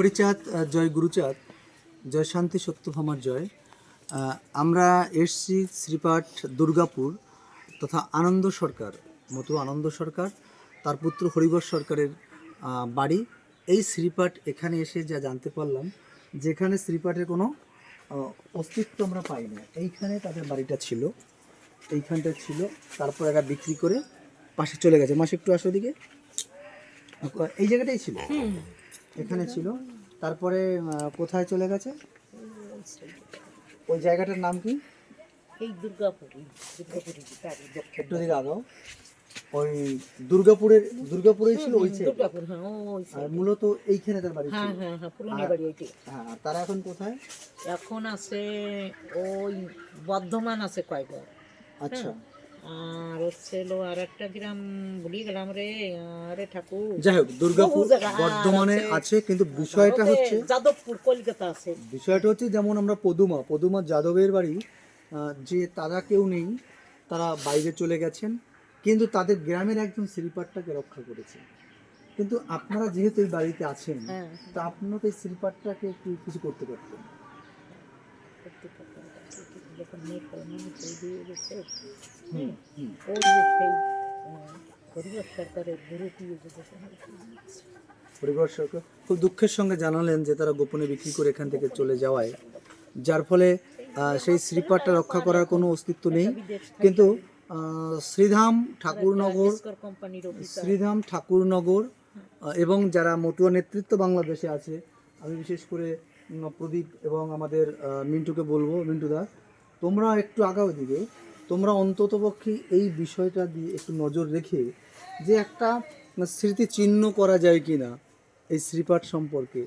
হরিচাঁদ, জয় গুরুচাঁদ, জয় শান্তি সত্যভামার জয়। আমরা এসছি শ্রীপাঠ দুর্গাপুর তথা আনন্দ সরকার, মতো আনন্দ সরকার, তার পুত্র হরিবর সরকারের বাড়ি। এই শ্রীপাঠ এখানে এসে যা জানতে পারলাম, যেখানে শ্রীপাঠের কোনো অস্তিত্ব আমরা পাই না। এইখানে তাদের বাড়িটা ছিল, এইখানটা ছিল, তারপর এরা বিক্রি করে পাশে চলে গেছে। মাসে একটু আসো দিকে, এই জায়গাটাই ছিল, এখানে ছিল। তারপরে কোথায় চলে গেছে? ওই জায়গাটার নাম কি? এই দুর্গাপুর একটু দিকে আগাও। ওই দুর্গাপুরেই ছিল ওই ছিল। দুর্গাপুর, হ্যাঁ ওই আর মূলত এইখানে তার বাড়ি ছিল। হ্যাঁ হ্যাঁ হ্যাঁ, পুরনো বাড়ি ওইটি। হ্যাঁ, আর তারা এখন কোথায়? এখন আছে ওই বর্ধমান আছে কয়বার। আচ্ছা, আর হচ্ছিল আর একটা গ্রাম ভুলিয়ে গেলাম রে, আরে ঠাকুর। যাই হোক, দুর্গাপুর বহু জায়গা বর্ধমানে আছে, কিন্তু বিষয়টা হচ্ছে, যাদবপুর কলকাতা আছে। বিষয়টা হচ্ছে যেমন আমরা পদুমা যাদবের বাড়ি, যে তারা কেউ নেই, তারা বাইরে চলে গেছেন, কিন্তু তাদের গ্রামের একজন শ্রীপাঠটাকে রক্ষা করেছে। কিন্তু আপনারা যেহেতু এই বাড়িতে আছেন, হ্যাঁ, তা আপনারা তো এই শ্রীপাঠটাকে একটু কিছু করতে পারতেন। যখন মেয়ে কর্মী চলে দিয়ে গেছে, হুম, হুম। ওই যে সেই হরিবর সরকারের গুরুটি পরিবার সরকার খুব দুঃখের সঙ্গে জানালেন যে তারা গোপনে বিক্রি করে এখান থেকে চলে যাওয়ায়, যার ফলে সেই শ্রীপাঠটা রক্ষা করার কোনো অস্তিত্ব নেই। কিন্তু শ্রীধাম ঠাকুরনগর এবং যারা মতুয়া নেতৃত্ব বাংলাদেশে আছে, আমি বিশেষ করে প্রদীপ এবং আমাদের মিন্টুকে বলবো, মিন্টুদা তোমরা একটু আগাও দিকে, তোমরা অন্ততপক্ষে এই বিষয়টা দিয়ে একটু নজর রেখে যে একটা স্মৃতিচিহ্ন করা যায় কি না এই শ্রীপাঠ সম্পর্কে,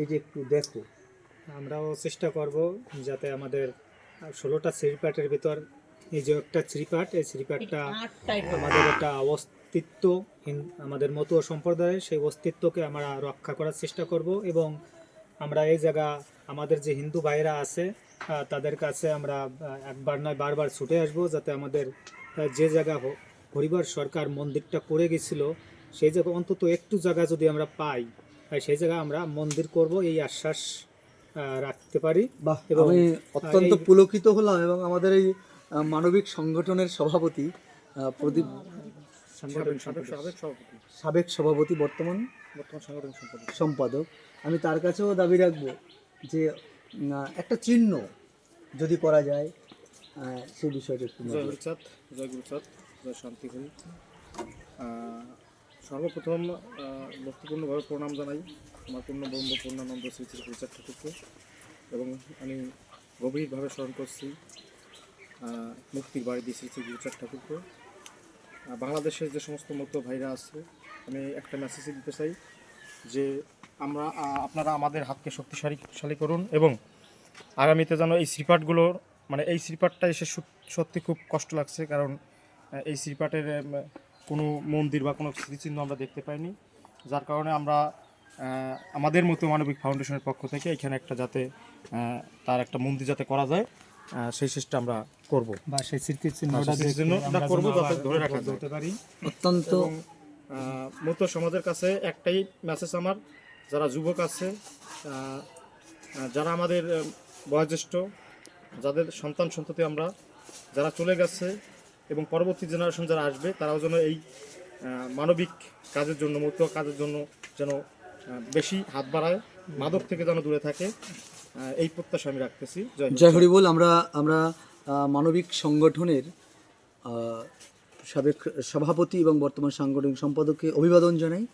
এটা একটু দেখো। আমরাও চেষ্টা করব যাতে আমাদের 16টা শ্রীপাঠের ভিতর এই যে একটা শ্রীপাঠ, এই শ্রীপাঠটা আমাদের একটা অস্তিত্ব, আমাদের মতুয়া সম্প্রদায়ের সেই অস্তিত্বকে আমরা রক্ষা করার চেষ্টা করব। এবং আমরা এই জায়গা আমাদের যে হিন্দু ভাইরা আছে তাদের কাছে আমরা একবার নয় বারবার ছুটে আসবো, যাতে আমাদের যে জায়গা হরিবর সরকার মন্দিরটা করে গেছিল, সেই জায়গা অন্তত একটু জায়গা যদি আমরা পাই, সেই জায়গা আমরা মন্দির করব, এই আশ্বাস রাখতে পারি। এবং আমি অত্যন্ত পুলকিত হলাম। এবং আমাদের এই মানবিক সংগঠনের সভাপতি প্রদীপ, সাবেক সভাপতি, বর্তমান সংগঠন সম্পাদক, আমি তার কাছেও দাবি রাখবো যে একটা চিহ্ন যদি করা যায়, সেই বিষয়টা একটু। জয় হরিচাঁদ, জয় গুরুচাঁদ, জয় শান্তি হরি। সর্বপ্রথম ভক্তিপূর্ণভাবে প্রণাম জানাই আমার পূর্ণব্রহ্ম পূর্ণানন্দ শ্রী শ্রী হরিচাঁদ ঠাকুরকে, এবং আমি গভীরভাবে স্মরণ করছি মুক্তির বাড়ি শ্রী শ্রী গুরুচাঁদ ঠাকুরকে। বাংলাদেশের যে সমস্ত মতো ভাইরা আছে, আমি একটা মেসেজ দিতে চাই যে আপনারা আমাদের হাতকে শক্তিশালী করুন, এবং আগামীতে যেন এই শ্রীপাঠগুলোর এই শ্রীপাঠটা এসে সত্যি খুব কষ্ট লাগছে, কারণ এই শ্রীপাঠের কোনো মন্দির বা কোনো স্মৃতিচিহ্ন আমরা দেখতে পাইনি, যার কারণে আমরা আমাদের মতো মানবিক ফাউন্ডেশনের পক্ষ থেকে এখানে একটা যাতে তার একটা মন্দির যাতে করা যায়, সেই চেষ্টা আমরা করব, বা সেই স্মৃতিচিহ্নটা করব যাতে ধরে রাখা যেতে পারি। অত্যন্ত মতো সমাজের কাছে একটাই মেসেজ আমার, যারা যুবক আছে, যারা আমাদের বয়োজ্যেষ্ঠ, যাদের সন্তান সন্ততি আমরা যারা চলে গেছে, এবং পরবর্তী জেনারেশন যারা আসবে, তারাও যেন এই মানবিক কাজের জন্য, মতুয়া কাজের জন্য যেন বেশি হাত বাড়ায়, মাদক থেকে যেন দূরে থাকে, এই প্রত্যাশা আমি রাখতেছি। জয় হরি বল। আমরা মানবিক সংগঠনের সাবেক সভাপতি এবং বর্তমান সাংগঠনিক সম্পাদককে অভিবাদন জানাই।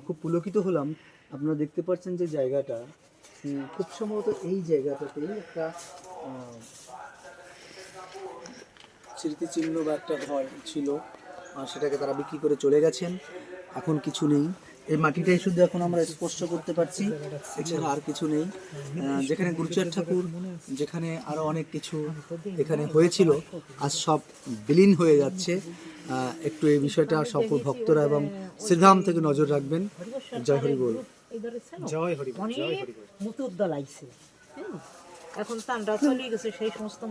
খুব পুলকিত হলাম। আপনারা দেখতে পাচ্ছেন যে জায়গাটা খুব সম্ভবত এই জায়গাটাতেই একটা স্মৃতিচিহ্ন বা একটা ঘর ছিল, সেটাকে তারা বিক্রি করে চলে গেছেন, এখন কিছু নেই। এই মাটিটাই শুধু এখন আমরা স্পর্শ করতে পারছি, এছাড়া আর কিছু নেই। যেখানে গুরুচাঁদ ঠাকুর, যেখানে আরও অনেক কিছু এখানে হয়েছিল, আজ সব বিলীন হয়ে যাচ্ছে। একটু এই বিষয়টা সকল ভক্তরা এবং শ্রীধাম থেকে নজর রাখবেন। জয় হরি বল। জয় হরি বল। মতুর দল আইছে, এখন তান্ডা চলে গেছে সেই সমস্ত